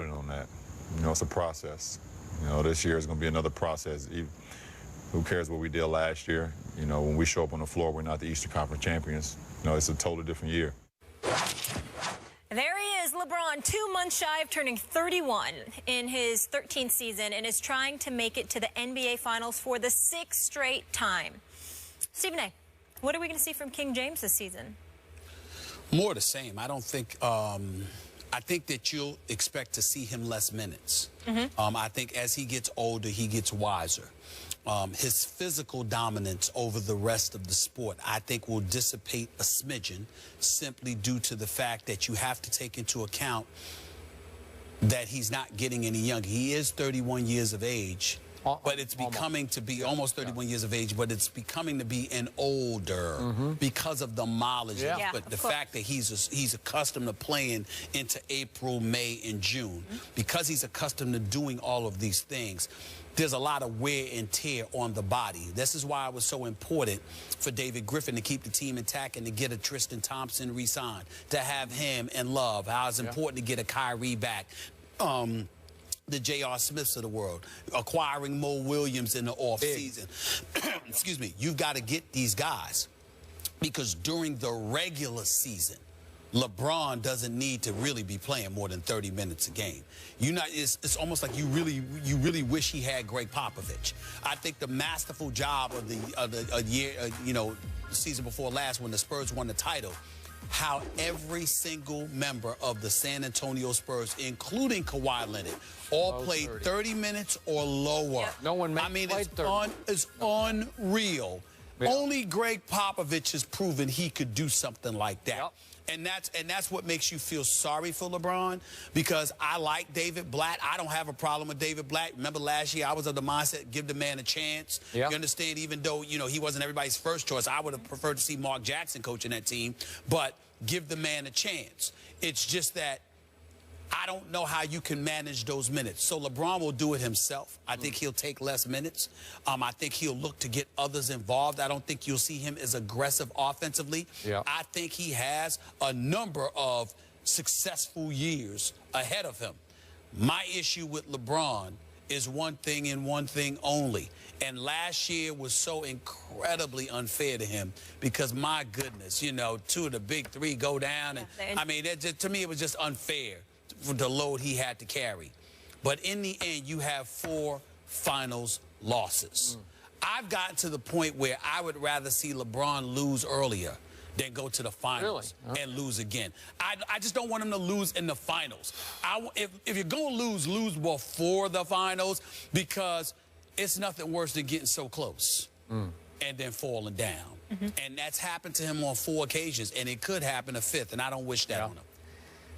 on that. You know, it's a process. You know, this year is going to be another process. Who cares what we did last year? You know, when we show up on the floor, we're not the Eastern Conference champions. You know, it's a totally different year. There he is, LeBron, 2 months shy of turning 31 in his 13th season and is trying to make it to the NBA Finals for the 6th straight time. Stephen A., what are we going to see from King James this season? More the same. I don't think I think that you'll expect to see him less minutes. I think as he gets older, he gets wiser. His physical dominance over the rest of the sport, I think, will dissipate a smidgen simply due to the fact that you have to take into account that he's not getting any younger. He is 31 years of age, but it's becoming to be almost 31 years of age, but it's becoming to be an older because of the mileage. But the fact that he's accustomed to playing into April, May, and June, because he's accustomed to doing all of these things, there's a lot of wear and tear on the body. This is why it was so important for David Griffin to keep the team intact and to get a Tristan Thompson re-signed, to have him and Love, how it's important to get a Kyrie back. The J.R. Smiths of the world, acquiring Mo Williams in the offseason. Excuse me. You've got to get these guys because during the regular season, LeBron doesn't need to really be playing more than 30 minutes a game. It's almost like you really wish he had Greg Popovich. I think the masterful job of the year, the season before last when the Spurs won the title, how every single member of the San Antonio Spurs, including Kawhi Leonard, all played 30 minutes or lower. No one it's unreal. Only Greg Popovich has proven he could do something like that. And that's what makes you feel sorry for LeBron, because I like David Blatt. I don't have a problem with David Blatt. Remember last year I was of the mindset, give the man a chance. You understand, even though, he wasn't everybody's first choice. I would have preferred to see Mark Jackson coaching that team, but give the man a chance. It's just that I don't know how you can manage those minutes. So LeBron will do it himself. I think he'll take less minutes. I think he'll look to get others involved. I don't think you'll see him as aggressive offensively. I think he has a number of successful years ahead of him. My issue with LeBron is one thing and one thing only. And last year was so incredibly unfair to him because, my goodness, 2 of the big 3 go down. And I mean, to me, it was just unfair for the load he had to carry. But in the end, you have 4 finals losses. I've gotten to the point where I would rather see LeBron lose earlier than go to the finals and lose again. I just don't want him to lose in the finals. If you're going to lose before the finals, because it's nothing worse than getting so close and then falling down. And that's happened to him on 4 occasions, and it could happen a 5th, and I don't wish that on him.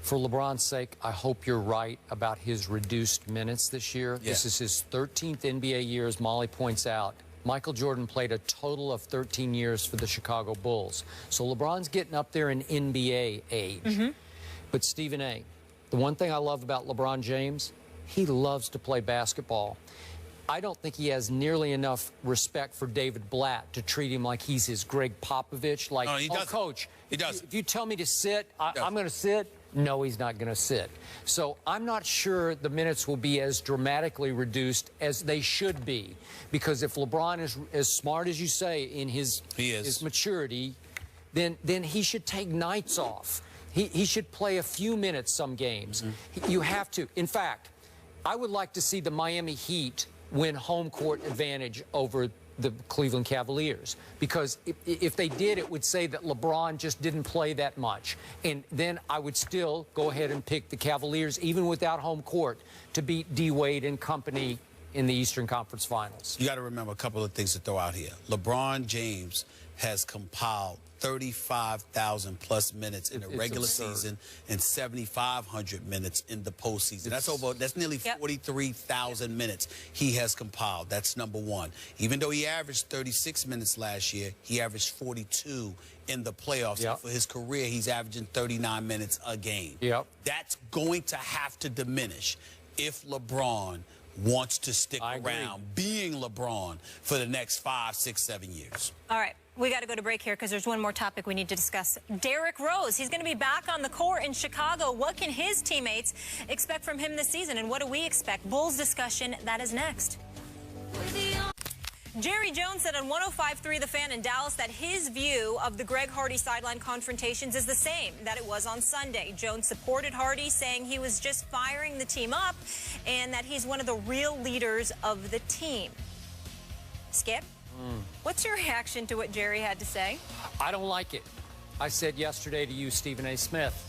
For LeBron's sake, I hope you're right about his reduced minutes this year. This is his 13th NBA year, as Molly points out. Michael Jordan played a total of 13 years for the Chicago Bulls. So LeBron's getting up there in NBA age. But Stephen A., the one thing I love about LeBron James, he loves to play basketball. I don't think he has nearly enough respect for David Blatt to treat him like he's his Greg Popovich. Like, coach, if you tell me to sit, I'm going to sit. No, he's not going to sit. So I'm not sure the minutes will be as dramatically reduced as they should be. Because if LeBron is as smart as you say in his maturity, then he should take nights off. He should play a few minutes some games. You have to. In fact, I would like to see the Miami Heat win home court advantage over the Cleveland Cavaliers, because if they did, it would say that LeBron just didn't play that much, and then I would still go ahead and pick the Cavaliers, even without home court, to beat D. Wade and company in the Eastern Conference Finals. You got to remember a couple of things to throw out here. LeBron James has compiled 35,000 plus minutes in the regular season and 7,500 minutes in the postseason. That's nearly 43,000 minutes he has compiled. That's number one. Even though he averaged 36 minutes last year, he averaged 42 in the playoffs. And for his career, he's averaging 39 minutes a game. That's going to have to diminish if LeBron wants to stick around being LeBron for the next 5, 6, 7 years. All right. We got to go to break here because there's one more topic we need to discuss. Derrick Rose, he's going to be back on the court in Chicago. What can his teammates expect from him this season, and what do we expect? Bulls discussion, that is next. Jerry Jones said on 105.3 The Fan in Dallas that his view of the Greg Hardy sideline confrontations is the same that it was on Sunday. Jones supported Hardy, saying he was just firing the team up and that he's one of the real leaders of the team. Skip? What's your reaction to what Jerry had to say? I don't like it. I said yesterday to you, Stephen A. Smith,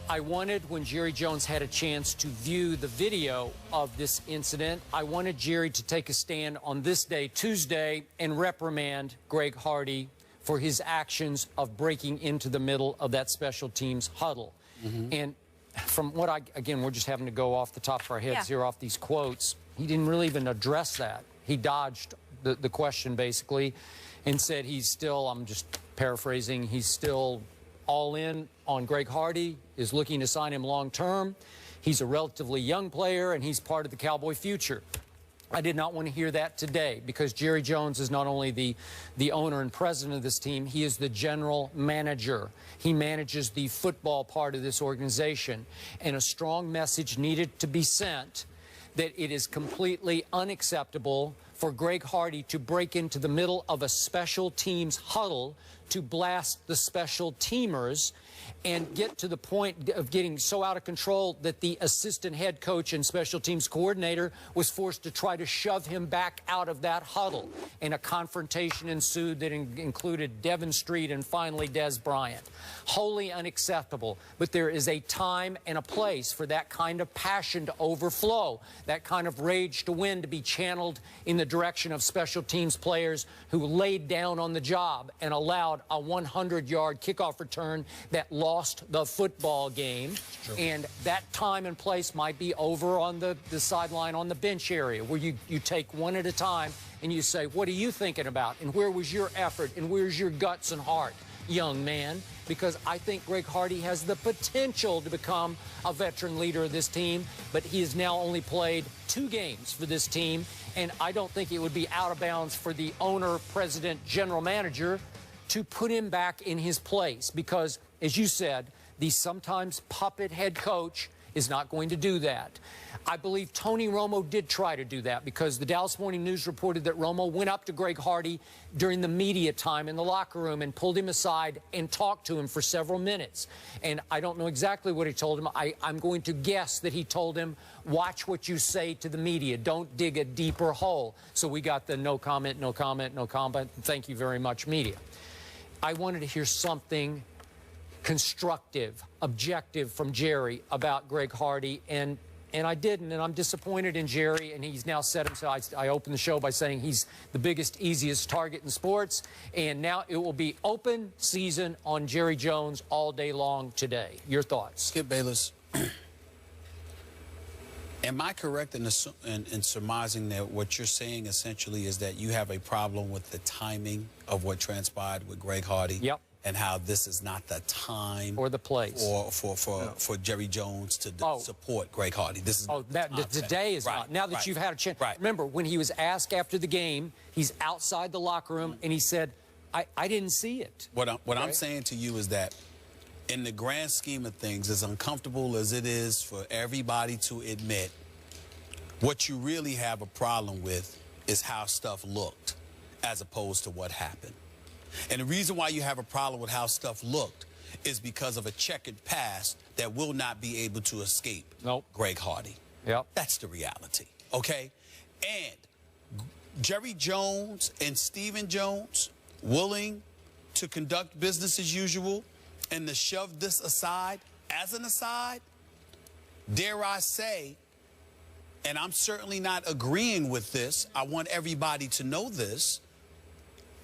I wanted, when Jerry Jones had a chance to view the video of this incident, I wanted Jerry to take a stand on this day, Tuesday, and reprimand Greg Hardy for his actions of breaking into the middle of that special teams huddle. And from what again, we're just having to go off the top of our heads here off these quotes. He didn't really even address that. He dodged the question, basically, and said he's still, I'm just paraphrasing, he's still all in on Greg Hardy, is looking to sign him long term. He's a relatively young player, and he's part of the Cowboy future. I did not want to hear that today, because Jerry Jones is not only the owner and president of this team, he is the general manager. He manages the football part of this organization, and a strong message needed to be sent that it is completely unacceptable for Greg Hardy to break into the middle of a special teams huddle to blast the special teamers and get to the point of getting so out of control that the assistant head coach and special teams coordinator was forced to try to shove him back out of that huddle. And a confrontation ensued that included Devin Street and finally Des Bryant. Wholly unacceptable. But there is a time and a place for that kind of passion to overflow, that kind of rage to win to be channeled in the direction of special teams players who laid down on the job and allowed a 100-yard kickoff return that lost the football game. And that time and place might be over on the sideline on the bench area, where you take one at a time and you say, what are you thinking about? And where was your effort? And where's your guts and heart, young man? Because I think Greg Hardy has the potential to become a veteran leader of this team, but he has now only played 2 games for this team, and I don't think it would be out of bounds for the owner, president, general manager to put him back in his place, because, as you said, the sometimes puppet head coach is not going to do that. I believe Tony Romo did try to do that, because the Dallas Morning News reported that Romo went up to Greg Hardy during the media time in the locker room and pulled him aside and talked to him for several minutes. And I don't know exactly what he told him. I'm going to guess that he told him, watch what you say to the media. Don't dig a deeper hole. So we got the no comment, no comment, no comment. Thank you very much, media. I wanted to hear something constructive, objective from Jerry about Greg Hardy, and I didn't, and I'm disappointed in Jerry, and he's now said himself. I opened the show by saying he's the biggest, easiest target in sports, and now it will be open season on Jerry Jones all day long today. Your thoughts? Skip Bayless, am I correct in surmising that what you're saying essentially is that you have a problem with the timing of what transpired with Greg Hardy? Yep. And how this is not the time or the place for Jerry Jones to support Greg Hardy. This is today is not. Now that you've had a chance. Remember, when he was asked after the game, he's outside the locker room, and he said, I didn't see it. What I'm saying to you is that in the grand scheme of things, as uncomfortable as it is for everybody to admit, what you really have a problem with is how stuff looked as opposed to what happened. And the reason why you have a problem with how stuff looked is because of a checkered past that will not be able to escape Greg Hardy. Yep. That's the reality, okay? And Jerry Jones and Stephen Jones willing to conduct business as usual and to shove this aside, as an aside, dare I say, and I'm certainly not agreeing with this, I want everybody to know this,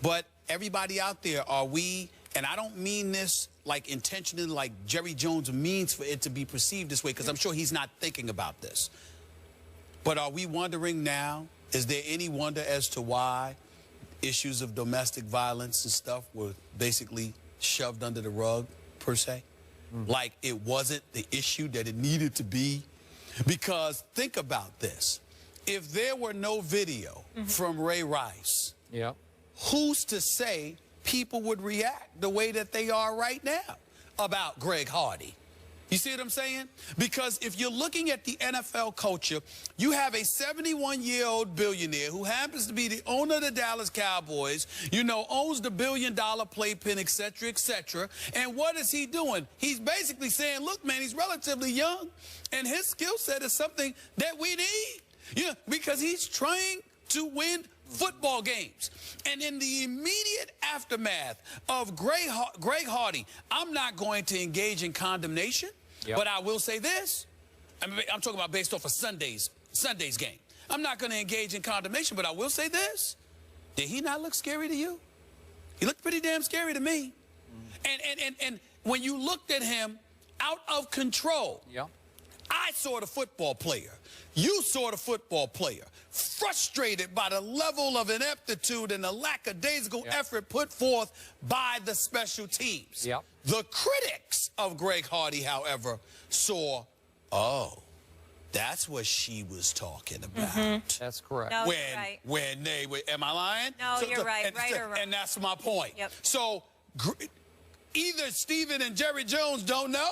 but everybody out there, are we, and I don't mean this like intentionally, like Jerry Jones means for it to be perceived this way, because I'm sure he's not thinking about this. But are we wondering now, is there any wonder as to why issues of domestic violence and stuff were basically shoved under the rug, per se? Like it wasn't the issue that it needed to be? Because think about this. If there were no video from Ray Rice, who's to say people would react the way that they are right now about Greg Hardy. You see what I'm saying? Because if you're looking at the NFL culture, you have a 71-year-old billionaire who happens to be the owner of the Dallas Cowboys, you know, owns the billion-dollar playpen, et cetera, et cetera. And what is he doing? He's basically saying, look, man, he's relatively young, and his skill set is something that we need. Yeah, because he's trying to win football games. And in the immediate aftermath of Greg Hardy, I'm not going to engage in condemnation, but I will say this. I'm talking about based off of Sunday's game. I'm not going to engage in condemnation, but I will say this. Did he not look scary to you? He looked pretty damn scary to me. And when you looked at him out of control, I saw the football player. You saw the football player, frustrated by the level of ineptitude and the lackadaisical effort put forth by the special teams. The critics of Greg Hardy, however, saw, oh, that's what she was talking about. That's correct. No, you're right. When they were, am I lying? No, you're right, right or wrong. And that's my point. So either Stephen and Jerry Jones don't know,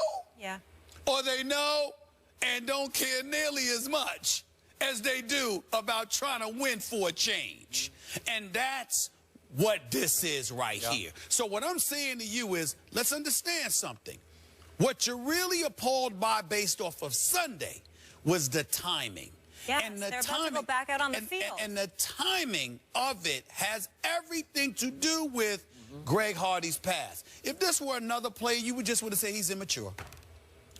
or they know and don't care nearly as much as they do about trying to win for a change. And that's what this is right here. So what I'm saying to you is, let's understand something. What you're really appalled by based off of Sunday was the timing. And the they're about to go back out on the field. And the timing of it has everything to do with Greg Hardy's past. If this were another player, you would just want to say he's immature.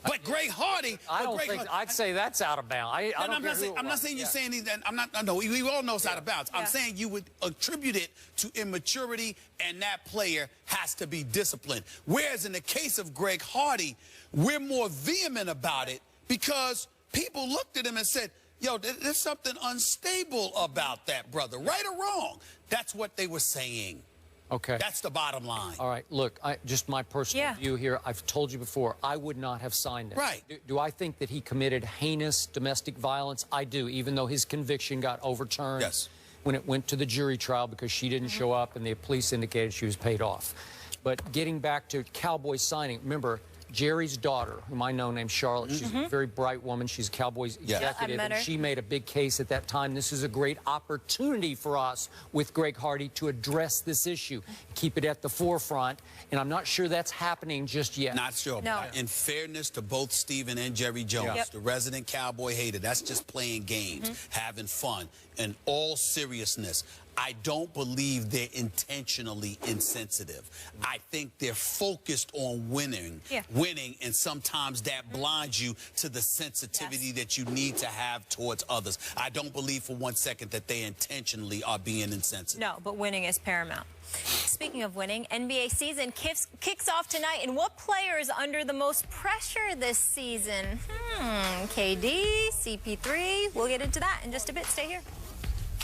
But Greg Hardy, I'd say that's out of bounds. I'm not saying you're saying that. No, we all know it's out of bounds. I'm saying you would attribute it to immaturity, and that player has to be disciplined. Whereas in the case of Greg Hardy, we're more vehement about it because people looked at him and said, yo, there's something unstable about that brother, right or wrong. That's what they were saying. Okay. That's the bottom line. All right. Look, just my personal view here. I've told you before, I would not have signed it. Right. Do I think that he committed heinous domestic violence? I do, even though his conviction got overturned when it went to the jury trial because she didn't show up and the police indicated she was paid off. But getting back to Cowboys signing, remember, Jerry's daughter, whom I know named Charlotte, she's a very bright woman. She's a Cowboys executive, and she made a big case at that time. This is a great opportunity for us with Greg Hardy to address this issue, keep it at the forefront, and I'm not sure that's happening just yet. Not sure. No. In fairness to both Stephen and Jerry Jones, the resident Cowboy hater, that's just playing games, having fun. In all seriousness, I don't believe they're intentionally insensitive. I think they're focused on winning, and sometimes that blinds you to the sensitivity that you need to have towards others. I don't believe for 1 second that they intentionally are being insensitive. No, but winning is paramount. Speaking of winning, NBA season kicks off tonight, and what player is under the most pressure this season? KD, CP3, we'll get into that in just a bit. Stay here.